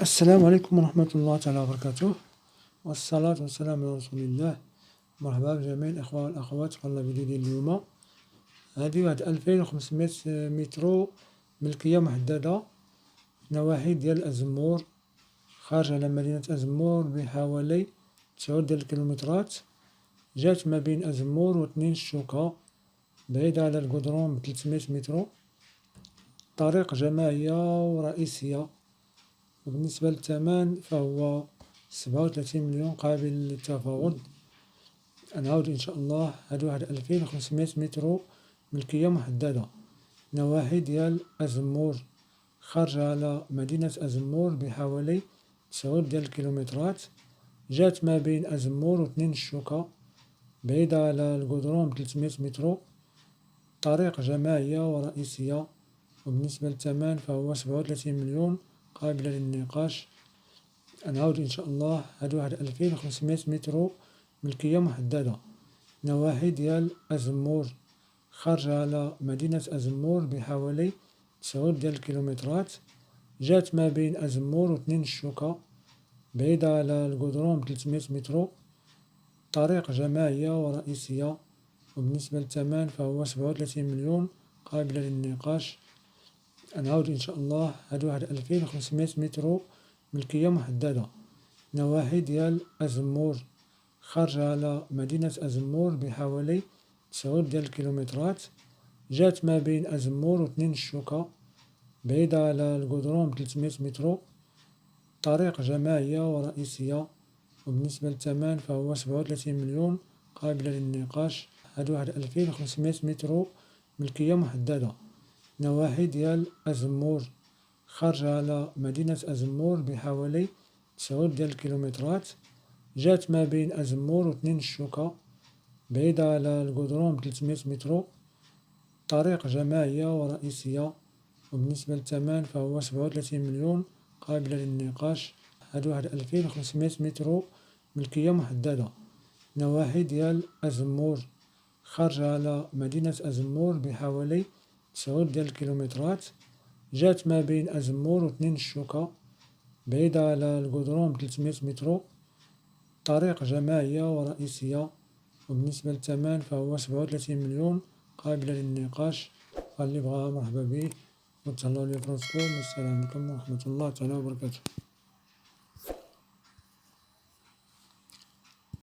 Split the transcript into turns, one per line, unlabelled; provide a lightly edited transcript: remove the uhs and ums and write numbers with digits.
السلام عليكم ورحمة الله تعالى وبركاته، والصلاة والسلام على رسول الله. مرحبا بجميع الإخوة والأخوات قبل الفيديو ديال اليوم. هذه واحد 2500 مترو ملكية محددة في نواحي ديال أزمور، خارج على مدينة أزمور بحوالي 9 ديال الكيلومترات. جات ما بين أزمور وتنين الشوكة، بعيدة على القدرون ب300 مترو. طريق جماعية ورئيسية، وبالنسبة للثمن فهو 37 مليون قابل للتفاوض. نعاود إن شاء الله، هادي واحد 2500 مترو ملكية محددة، نواحي ديال أزمور، خارج على مدينة أزمور بحوالي 9 ديال الكيلومترات. جات ما بين أزمور وتنين الشوكة، بعيدة على القدرون ب300 مترو. طريق جماعية ورئيسية، وبالنسبة للثمن فهو 37 مليون قابلة للنقاش. نعاود إن شاء الله، هادي واحد 2500 مترو ملكية محددة، نواحي ديال أزمور، خارج على مدينة أزمور بحوالي 9 ديال الكيلومترات. جات ما بين أزمور وتنين الشوكة، بعيدة على القدرون ب300 مترو. طريق جماعية ورئيسية، وبالنسبة للثمن فهو 37 مليون قابلة للنقاش. نعاود إن شاء الله، هادي واحد 2500 مترو ملكية محددة، نواحي ديال أزمور، خارج على مدينة أزمور بحوالي 9 ديال الكيلومترات. جات ما بين أزمور وتنين الشوكة، بعيدة على القدرون ب300 مترو. طريق جماعية ورئيسية، وبالنسبة للثمن فهو 37 مليون قابلة للنقاش. هادي واحد 2500 مترو ملكية محددة، نواحي ديال أزمور، خارج على مدينة أزمور بحوالي 9 ديال الكيلومترات. جات ما بين أزمور وتنين الشوكة، بعيدة على القدرون ب300 مترو. طريق جماعية ورئيسية، وبالنسبة للثمن فهو 37 مليون قابلة للنقاش. هادي واحد 2500 مترو ملكية محددة، نواحي ديال أزمور، خارج على مدينة أزمور بحوالي 9 ديال الكيلومترات. جات ما بين أزمور وتنين الشوكة، بعيدة على القدرون ب300 مترو. طريق جماعية ورئيسية، وبالنسبة للثمن فهو 37 مليون قابلة للنقاش. اللي بغاها مرحبا به، وتهلاو لي فراسكم. والسلام عليكم ورحمة الله تعالى وبركاته.